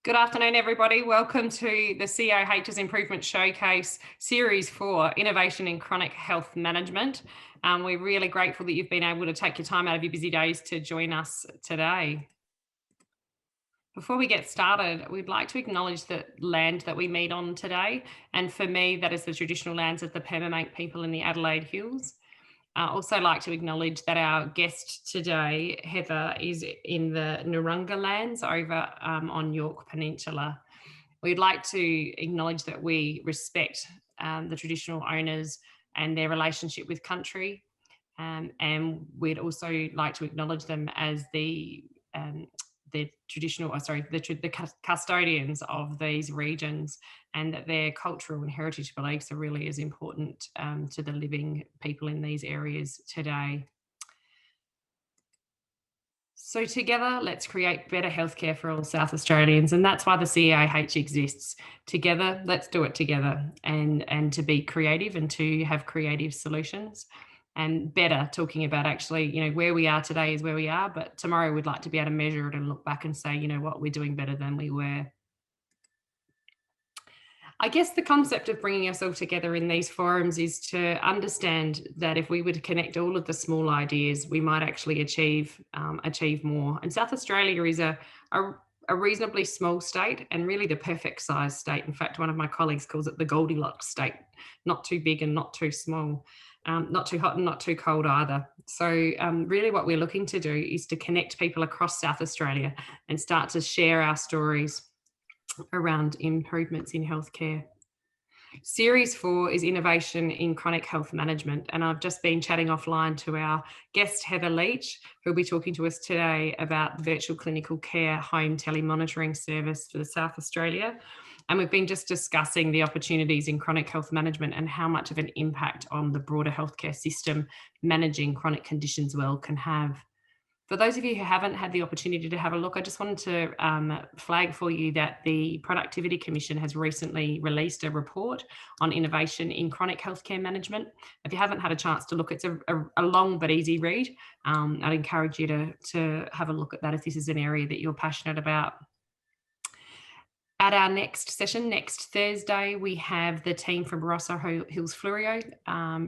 Good afternoon, everybody. Welcome to the CEIH Improvement Showcase Series 4, Innovation in Chronic Health Management. We're really grateful that you've been able to take your time out of your busy days to join us today. Before we get started, we'd like to acknowledge the land that we meet on today. And for me, that is the traditional lands of the Permamank people in the Adelaide Hills. I also like to acknowledge that our guest today, Heather, is in the Narunga lands over on York Peninsula. We'd like to acknowledge that we respect the traditional owners and their relationship with country. And we'd also like to acknowledge them as the custodians of these regions, and that their cultural and heritage beliefs are really as important to the living people in these areas today. So together, let's create better healthcare for all South Australians, and that's why the CEIH exists. Together, let's do it together, and to be creative and to have creative solutions. And better, talking about actually, where we are today is where we are, but tomorrow we'd like to be able to measure it and look back and say, what, we're doing better than we were. I guess the concept of bringing us all together in these forums is to understand that if we were to connect all of the small ideas, we might actually achieve more. And South Australia is a reasonably small state, and really the perfect size state. In fact, one of my colleagues calls it the Goldilocks state, not too big and not too small. Not too hot and not too cold either. So really what we're looking to do is to connect people across South Australia and start to share our stories around improvements in healthcare. Series 4 is Innovation in Chronic Health Management, and I've just been chatting offline to our guest Heather Leach, who'll be talking to us today about virtual clinical care home telemonitoring service for South Australia. And we've been just discussing the opportunities in chronic health management and how much of an impact on the broader healthcare system managing chronic conditions well can have. For those of you who haven't had the opportunity to have a look, I just wanted to flag for you that the Productivity Commission has recently released a report on innovation in chronic healthcare management. If you haven't had a chance to look, it's a long but easy read. I'd encourage you to have a look at that if this is an area that you're passionate about. At our next session, next Thursday, we have the team from Barossa Hills Fluorio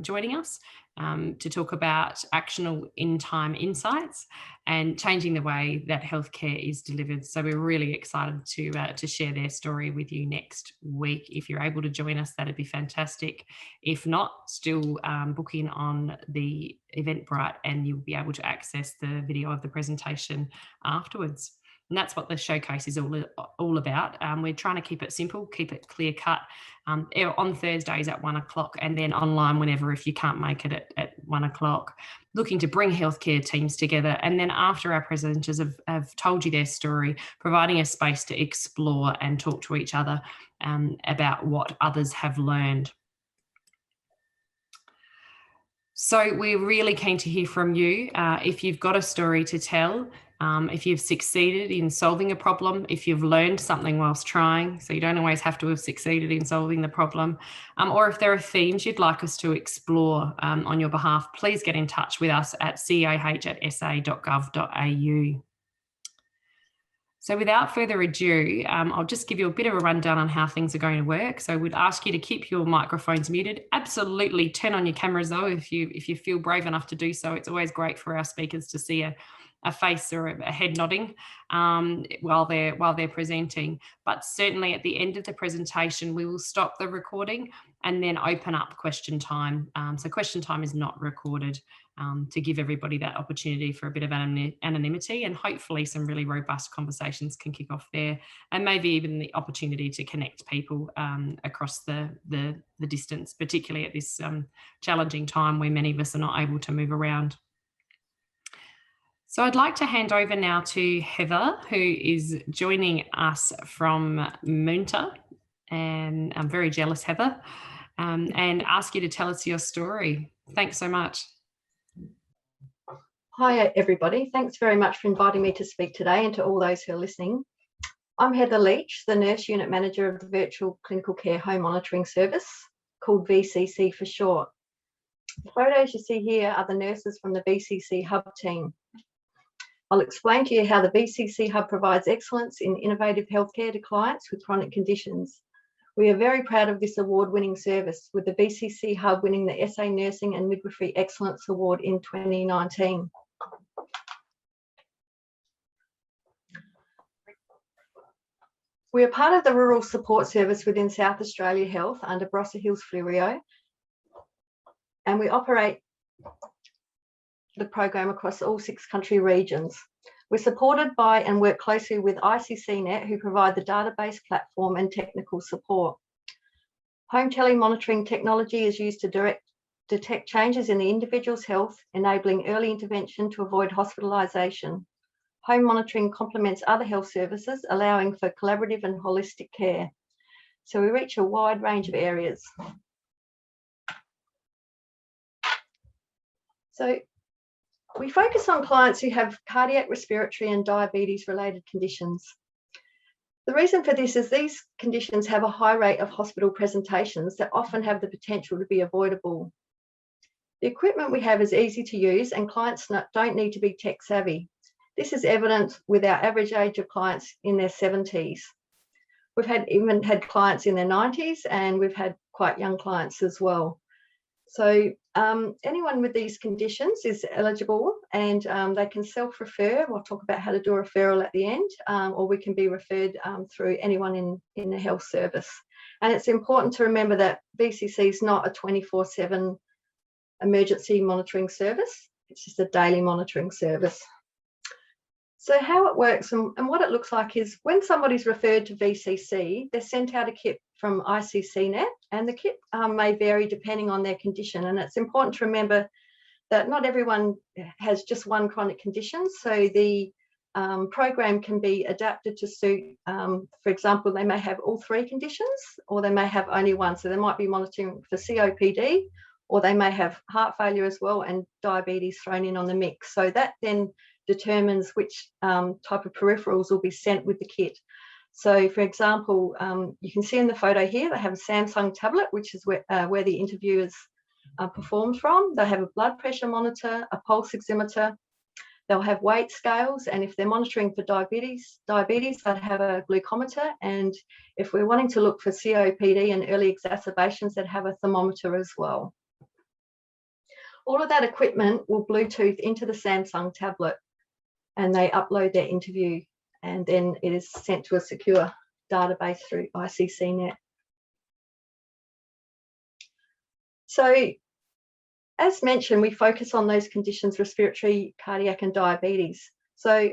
joining us to talk about actionable in-time insights and changing the way that healthcare is delivered. So we're really excited to share their story with you next week. If you're able to join us, that'd be fantastic. If not, still book in on the Eventbrite and you'll be able to access the video of the presentation afterwards. And that's what the showcase is all about. We're trying to keep it simple, keep it clear cut. On Thursdays at 1 o'clock, and then online whenever if you can't make it at 1 o'clock. Looking to bring healthcare teams together. And then after our presenters have told you their story, providing a space to explore and talk to each other about what others have learned. So we're really keen to hear from you. If you've got a story to tell, if you've succeeded in solving a problem, if you've learned something whilst trying, so you don't always have to have succeeded in solving the problem, or if there are themes you'd like us to explore on your behalf, please get in touch with us at ceih@sa.gov.au. So without further ado, I'll just give you a bit of a rundown on how things are going to work. So we'd ask you to keep your microphones muted. Absolutely turn on your cameras though, if you feel brave enough to do so. It's always great for our speakers to see a face or a head nodding while they're presenting. But certainly at the end of the presentation, we will stop the recording and then open up question time. So question time is not recorded to give everybody that opportunity for a bit of anonymity, and hopefully some really robust conversations can kick off there, and maybe even the opportunity to connect people across the distance, particularly at this challenging time where many of us are not able to move around. So I'd like to hand over now to Heather, who is joining us from Moonta, and I'm very jealous, Heather, and ask you to tell us your story. Thanks so much. Hi, everybody. Thanks very much for inviting me to speak today, and to all those who are listening. I'm Heather Leach, the Nurse Unit Manager of the Virtual Clinical Care Home Monitoring Service, called VCC for short. The photos you see here are the nurses from the VCC Hub team. I'll explain to you how the VCC Hub provides excellence in innovative healthcare to clients with chronic conditions. We are very proud of this award-winning service, with the VCC Hub winning the SA Nursing and Midwifery Excellence Award in 2019. We are part of the Rural Support Service within South Australia Health under Barossa Hills Fleurieu, and we operate the program across all 6 country regions. We're supported by and work closely with ICCNet, who provide the database platform and technical support. Home telemonitoring technology is used to detect changes in the individual's health, enabling early intervention to avoid hospitalisation. Home monitoring complements other health services, allowing for collaborative and holistic care. So we reach a wide range of areas. So we focus on clients who have cardiac, respiratory and diabetes related conditions. The reason for this is these conditions have a high rate of hospital presentations that often have the potential to be avoidable. The equipment we have is easy to use and clients don't need to be tech savvy. This is evident with our average age of clients in their 70s. We've even had clients in their 90s, and we've had quite young clients as well. So anyone with these conditions is eligible, and they can self-refer. We'll talk about how to do a referral at the end, or we can be referred through anyone in the health service. And it's important to remember that VCC is not a 24/7 emergency monitoring service. It's just a daily monitoring service. So how it works and what it looks like is when somebody's referred to VCC, they're sent out a kit from ICCNet, and the kit may vary depending on their condition. And it's important to remember that not everyone has just one chronic condition. So the program can be adapted to suit, for example, they may have all 3 conditions, or they may have only one. So they might be monitoring for COPD, or they may have heart failure as well and diabetes thrown in on the mix. So that then determines which type of peripherals will be sent with the kit. So for example, you can see in the photo here, they have a Samsung tablet, which is where the interview is performed from. They have a blood pressure monitor, a pulse oximeter. They'll have weight scales, and if they're monitoring for diabetes, they'll have a glucometer. And if we're wanting to look for COPD and early exacerbations, they'd have a thermometer as well. All of that equipment will Bluetooth into the Samsung tablet, and they upload their interview, and then it is sent to a secure database through ICCNet. So as mentioned, we focus on those conditions: respiratory, cardiac and diabetes. So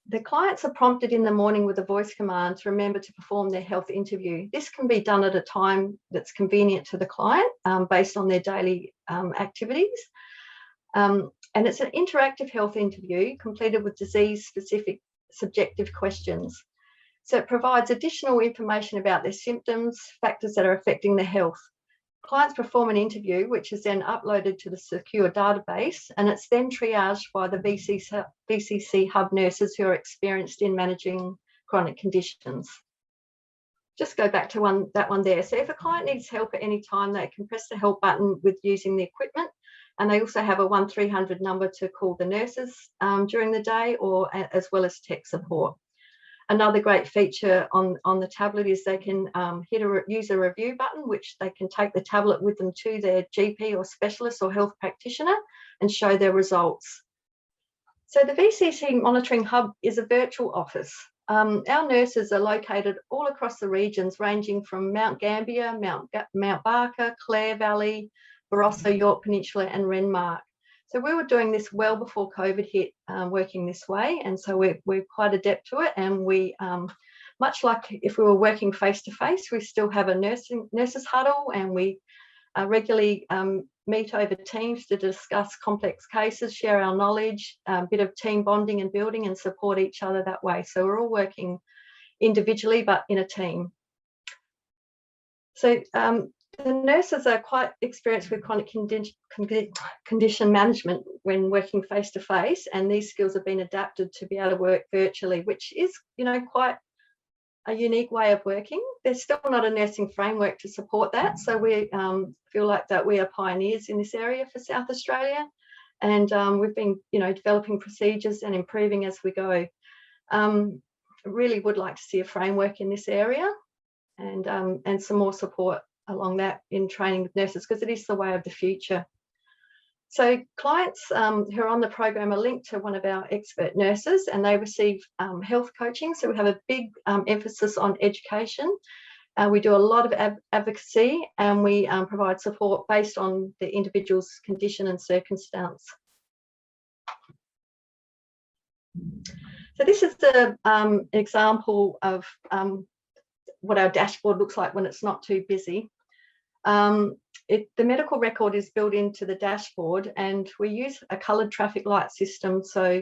the clients are prompted in the morning with a voice command to remember to perform their health interview. This can be done at a time that's convenient to the client based on their daily activities. And it's an interactive health interview completed with disease-specific subjective questions. So it provides additional information about their symptoms, factors that are affecting their health. Clients perform an interview, which is then uploaded to the secure database, and it's then triaged by the VCC Hub nurses who are experienced in managing chronic conditions. Just go back to that one there. So if a client needs help at any time, they can press the help button with using the equipment. And they also have a 1300 number to call the nurses during the day, or as well as tech support. Another great feature on the tablet is they can use a review button, which they can take the tablet with them to their GP or specialist or health practitioner and show their results. So the VCC Monitoring Hub is a virtual office. Our nurses are located all across the regions, ranging from Mount Gambier, Mount Barker, Clare Valley, Barossa, York Peninsula and Renmark. So we were doing this well before COVID hit, working this way, and so we're quite adept to it. And we, much like if we were working face-to-face, we still have a nurses huddle, and we regularly meet over Teams to discuss complex cases, share our knowledge, a bit of team bonding and building, and support each other that way. So we're all working individually but in a team. So the nurses are quite experienced with chronic condition management when working face-to-face, and these skills have been adapted to be able to work virtually, which is, quite a unique way of working. There's still not a nursing framework to support that, so we feel like that we are pioneers in this area for South Australia, and we've been, developing procedures and improving as we go. Really would like to see a framework in this area, and some more support along that in training with nurses, because it is the way of the future. So clients who are on the program are linked to one of our expert nurses, and they receive health coaching. So we have a big emphasis on education. We do a lot of advocacy, and we provide support based on the individual's condition and circumstance. So this is an example of what our dashboard looks like when it's not too busy. The medical record is built into the dashboard, and we use a coloured traffic light system. So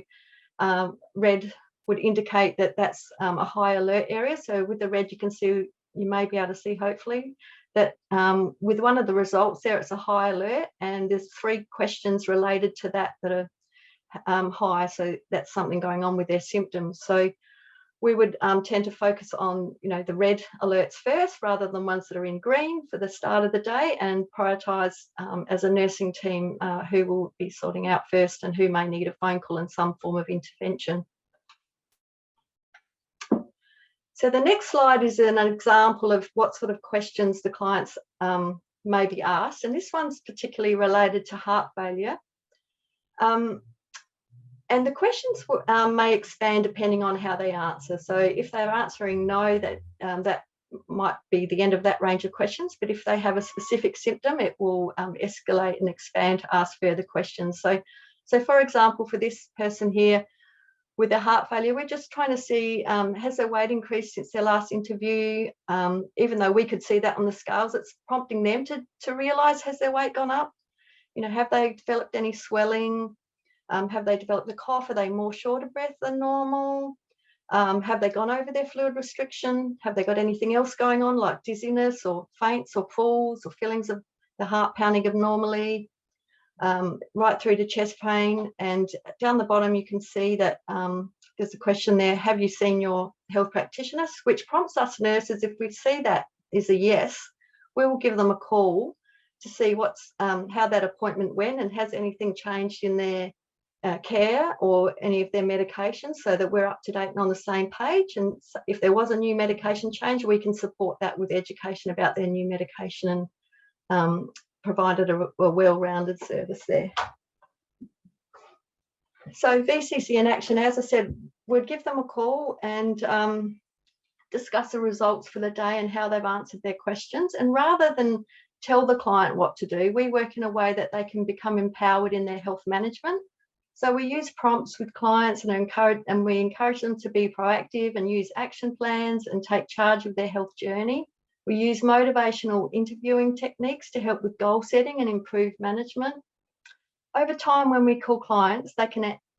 red would indicate that that's a high alert area. So with the red, you may be able to see, hopefully, that with one of the results there, it's a high alert, and there's 3 questions related to that are high. So that's something going on with their symptoms. So we would tend to focus on, the red alerts first, rather than ones that are in green for the start of the day, and prioritise as a nursing team who will be sorting out first and who may need a phone call and some form of intervention. So the next slide is an example of what sort of questions the clients may be asked, and this one's particularly related to heart failure. And the questions may expand depending on how they answer. So if they're answering no, that might be the end of that range of questions. But if they have a specific symptom, it will escalate and expand to ask further questions. So for example, for this person here with their heart failure, we're just trying to see, has their weight increased since their last interview? Even though we could see that on the scales, it's prompting them to realise, has their weight gone up? Have they developed any swelling? Have they developed a cough? Are they more short of breath than normal? Have they gone over their fluid restriction? Have they got anything else going on, like dizziness or faints or falls or feelings of the heart pounding abnormally, right through to chest pain? And down the bottom, you can see that there's a question there, have you seen your health practitioner? Which prompts us nurses, if we see that is a yes, we will give them a call to see how that appointment went, and has anything changed in their care or any of their medications, so that we're up to date and on the same page. And if there was a new medication change, we can support that with education about their new medication, and provided a well-rounded service there. So VCC in action, as I said, we'd give them a call and discuss the results for the day and how they've answered their questions. And rather than tell the client what to do, we work in a way that they can become empowered in their health management. So we use prompts with clients, and we encourage them to be proactive and use action plans and take charge of their health journey. We use motivational interviewing techniques to help with goal setting and improve management. Over time, when we call clients,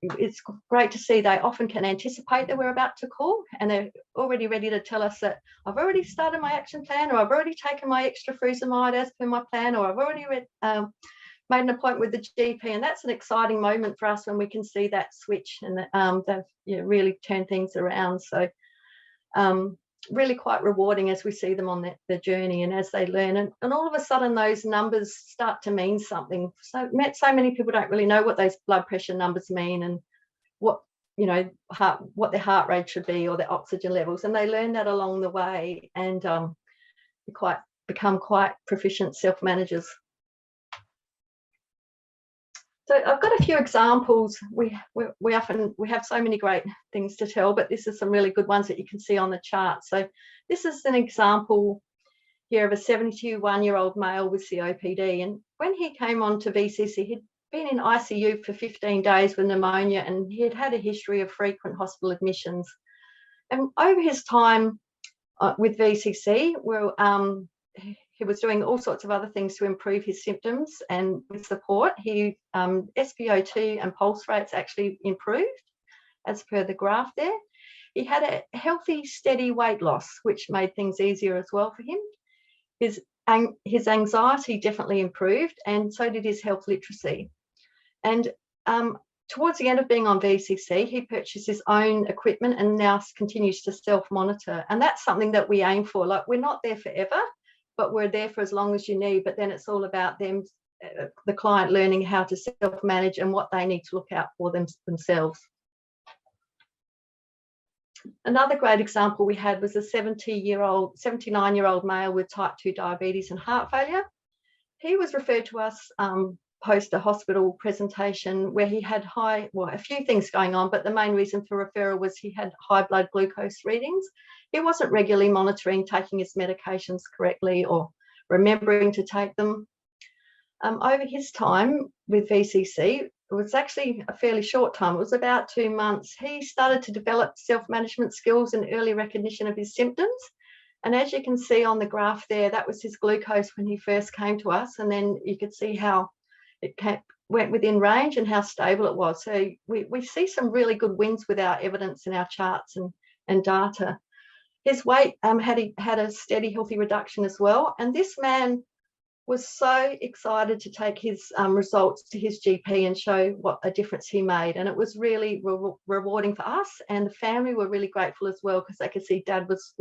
it's great to see they often can anticipate that we're about to call, and they're already ready to tell us that I've already started my action plan, or I've already taken my extra fruisamide as per my plan, or I've already made an appointment with the GP. And that's an exciting moment for us when we can see that switch and that they've really turned things around. So really quite rewarding as we see them on the journey and as they learn, and all of a sudden those numbers start to mean something. So many people don't really know what those blood pressure numbers mean, and what their heart rate should be, or their oxygen levels, and they learn that along the way, and become quite proficient self-managers. So I've got a few examples. We have so many great things to tell, but this is some really good ones that you can see on the chart. So this is an example here of a 71-year-old male with COPD, and when he came on to VCC, he'd been in ICU for 15 days with pneumonia, and he had a history of frequent hospital admissions. And over his time with VCC, he was doing all sorts of other things to improve his symptoms, and with support, SpO2 and pulse rates actually improved, as per the graph there. He had a healthy, steady weight loss, which made things easier as well for him. His anxiety definitely improved, and so did his health literacy. And towards the end of being on VCC, he purchased his own equipment and now continues to self-monitor. And that's something that we aim for. Like, we're not there forever, but we're there for as long as you need. But then it's all about them the client learning how to self-manage and what they need to look out for themselves. Another great example we had was a 79-year-old male with type 2 diabetes and heart failure. He was referred to us post a hospital presentation where he had a few things going on, but the main reason for referral was he had high blood glucose readings. He wasn't regularly monitoring, taking his medications correctly or remembering to take them. Over his time with VCC, it was actually a fairly short time. It was about 2 months. He started to develop self-management skills and early recognition of his symptoms. And as you can see on the graph there, that was his glucose when he first came to us. And then you could see how it went within range and how stable it was. So we see some really good wins with our evidence in our charts and data. His weight had a steady, healthy reduction as well. And this man was so excited to take his results to his GP and show what a difference he made. And it was really rewarding for us, and the family were really grateful as well, because they could see Dad was,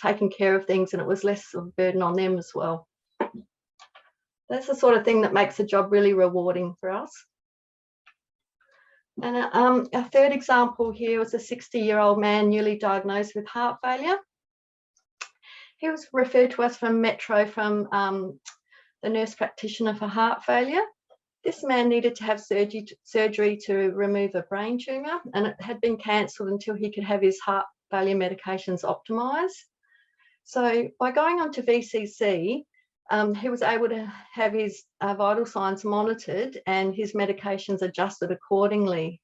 taking care of things, and it was less of a burden on them as well. That's the sort of thing that makes the job really rewarding for us. And our third example here was a 60-year-old man newly diagnosed with heart failure. He was referred to us from Metro from the nurse practitioner for heart failure. This man needed to have surgery to remove a brain tumour, and it had been cancelled until he could have his heart failure medications optimised. So by going on to VCC, he was able to have his vital signs monitored and his medications adjusted accordingly.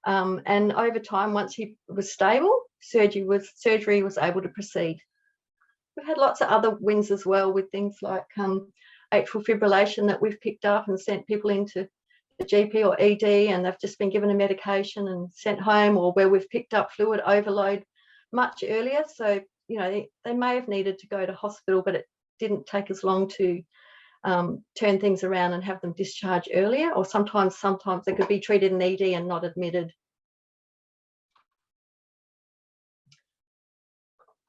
And over time, once he was stable, surgery was able to proceed. We've had lots of other wins as well with things like atrial fibrillation that we've picked up and sent people into the GP or ED, and they've just been given a medication and sent home, or where we've picked up fluid overload much earlier. So, they may have needed to go to hospital, but it didn't take as long to turn things around and have them discharged earlier, or sometimes they could be treated in ED and not admitted.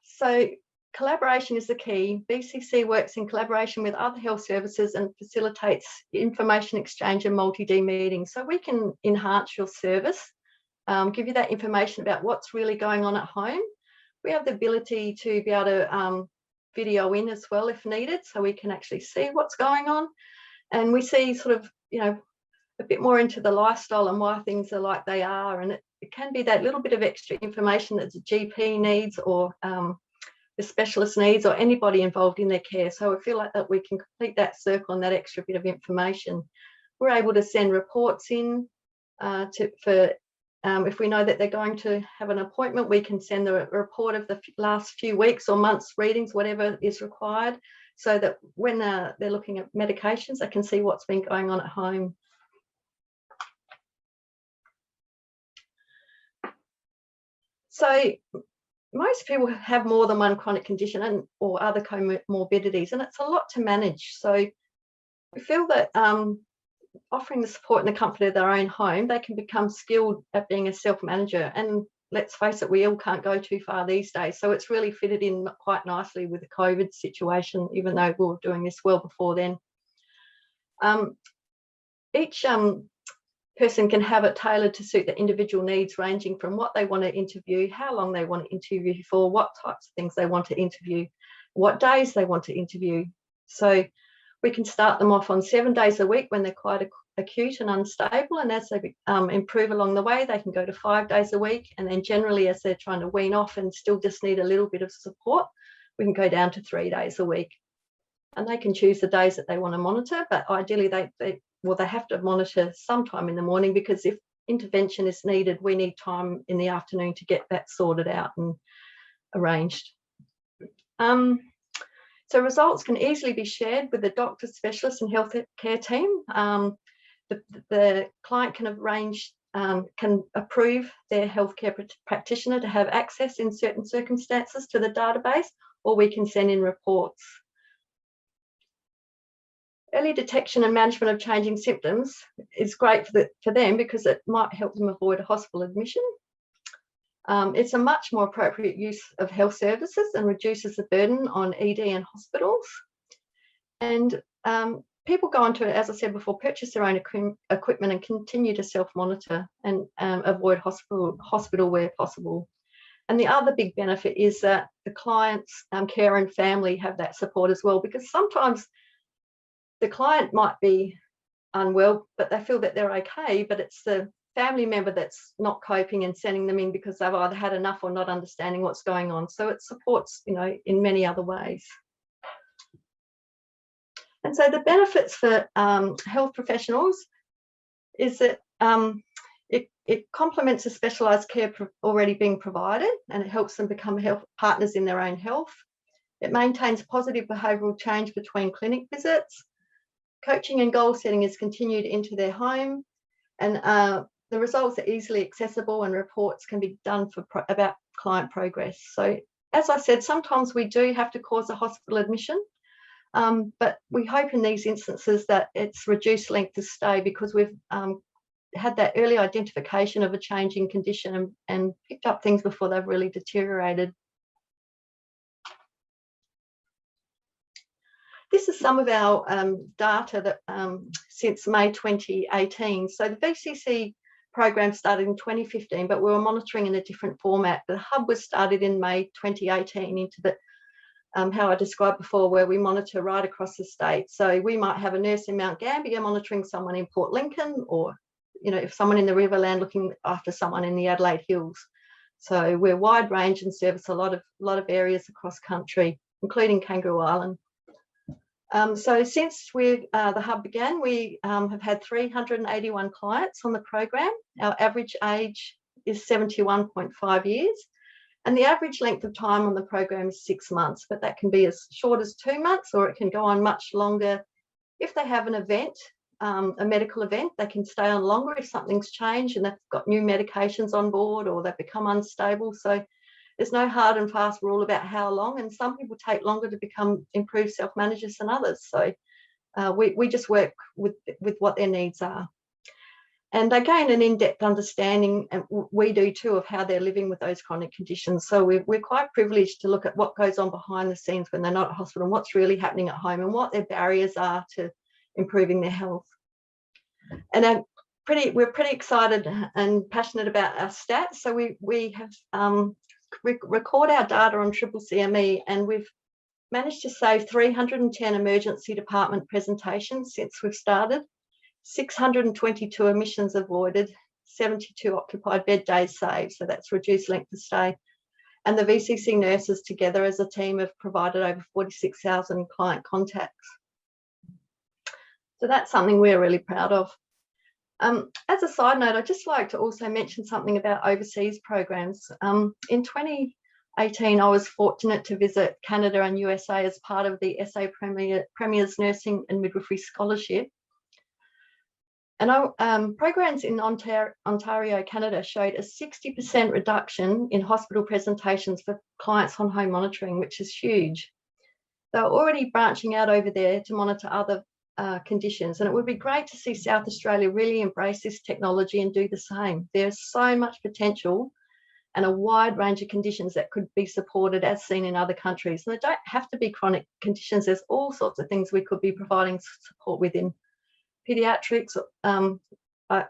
So collaboration is the key. VCC works in collaboration with other health services and facilitates information exchange and multi-D meetings. So we can enhance your service, give you that information about what's really going on at home. We have the ability to be able to video in as well if needed, so we can actually see what's going on. And we see sort of, a bit more into the lifestyle and why things are like they are. And it can be that little bit of extra information that the GP needs, or the specialist needs, or anybody involved in their care. So I feel like that we can complete that circle and that extra bit of information. We're able to send reports in if we know that they're going to have an appointment, we can send the report of the last few weeks or months readings, whatever is required, so that when they're looking at medications, they can see what's been going on at home. So most people have more than one chronic condition or other comorbidities, and it's a lot to manage. So we feel that offering the support in the comfort of their own home, they can become skilled at being a self-manager. And let's face it, we all can't go too far these days. So it's really fitted in quite nicely with the COVID situation, even though we were doing this well before then. Each person can have it tailored to suit the individual needs, ranging from what they want to interview, how long they want to interview for, what types of things they want to interview, what days they want to interview. So we can start them off on 7 days a week when they're quite acute and unstable, and as they improve along the way, they can go to 5 days a week. And then generally, as they're trying to wean off and still just need a little bit of support, we can go down to 3 days a week. And they can choose the days that they want to monitor, but ideally they have to monitor sometime in the morning, because if intervention is needed, we need time in the afternoon to get that sorted out and arranged. So results can easily be shared with the doctor, specialist and healthcare team. The client can approve their healthcare practitioner to have access in certain circumstances to the database, or we can send in reports. Early detection and management of changing symptoms is great for them, because it might help them avoid a hospital admission. It's a much more appropriate use of health services and reduces the burden on ED and hospitals. And people go on to, as I said before, purchase their own equipment and continue to self-monitor and avoid hospital where possible. And the other big benefit is that the clients, care and family have that support as well, because sometimes the client might be unwell, but they feel that they're okay, but it's the family member that's not coping and sending them in because they've either had enough or not understanding what's going on. So it supports, in many other ways. And so the benefits for health professionals is that it complements the specialised care already being provided, and it helps them become health partners in their own health. It maintains positive behavioural change between clinic visits. Coaching and goal setting is continued into their home, and the results are easily accessible, and reports can be done about client progress. So, as I said, sometimes we do have to cause a hospital admission, but we hope in these instances that it's reduced length of stay, because we've had that early identification of a changing condition and picked up things before they've really deteriorated. This is some of our data that since May 2018. So the VCC program started in 2015, but we were monitoring in a different format. The hub was started in May 2018 into the how I described before, where we monitor right across the state. So we might have a nurse in Mount Gambier monitoring someone in Port Lincoln, or if someone in the Riverland looking after someone in the Adelaide Hills. So we're wide range and service a lot of areas across country, including Kangaroo Island. So since the hub began, we have had 381 clients on the program. Our average age is 71.5 years, and the average length of time on the program is 6 months, but that can be as short as 2 months, or it can go on much longer. If they have an event, a medical event, they can stay on longer if something's changed and they've got new medications on board, or they've become unstable. So there's no hard and fast rule about how long, and some people take longer to become improved self-managers than others. So we just work with what their needs are. And they gain an in-depth understanding, and we do too, of how they're living with those chronic conditions. So we're quite privileged to look at what goes on behind the scenes when they're not at hospital, and what's really happening at home, and what their barriers are to improving their health. And we're pretty excited and passionate about our stats. So we have record our data on CCCME, and we've managed to save 310 emergency department presentations since we've started, 622 admissions avoided, 72 occupied bed days saved, so that's reduced length of stay. And the VCC nurses together as a team have provided over 46,000 client contacts. So that's something we're really proud of. As a side note, I'd just like to also mention something about overseas programs. In 2018, I was fortunate to visit Canada and USA as part of the SA Premier's Nursing and Midwifery Scholarship. And programs in Ontario, Canada showed a 60% reduction in hospital presentations for clients on home monitoring, which is huge. They're already branching out over there to monitor other conditions, and it would be great to see South Australia really embrace this technology and do the same. There's so much potential and a wide range of conditions that could be supported as seen in other countries. And they don't have to be chronic conditions. There's all sorts of things we could be providing support within pediatrics.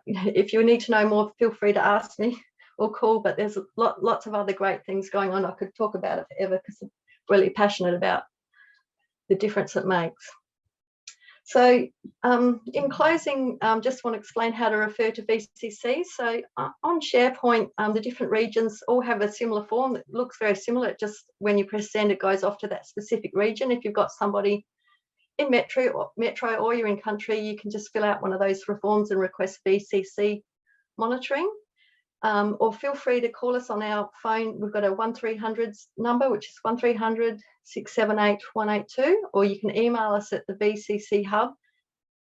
If you need to know more, feel free to ask me or call, but there's lots of other great things going on. I could talk about it forever because I'm really passionate about the difference it makes. So in closing, just want to explain how to refer to VCC. So on SharePoint, the different regions all have a similar form that looks very similar. It just, when you press send, it goes off to that specific region. If you've got somebody in metro or you're in country, you can just fill out one of those forms and request VCC monitoring. Or feel free to call us on our phone. We've got a 1300 number, which is 1300 678 182, or you can email us at the VCC hub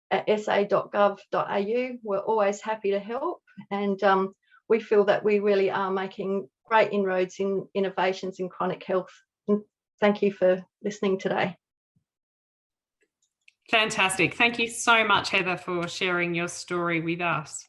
at sa.gov.au. We're always happy to help, and we feel that we really are making great inroads in innovations in chronic health. And thank you for listening today. Fantastic. Thank you so much, Heather, for sharing your story with us.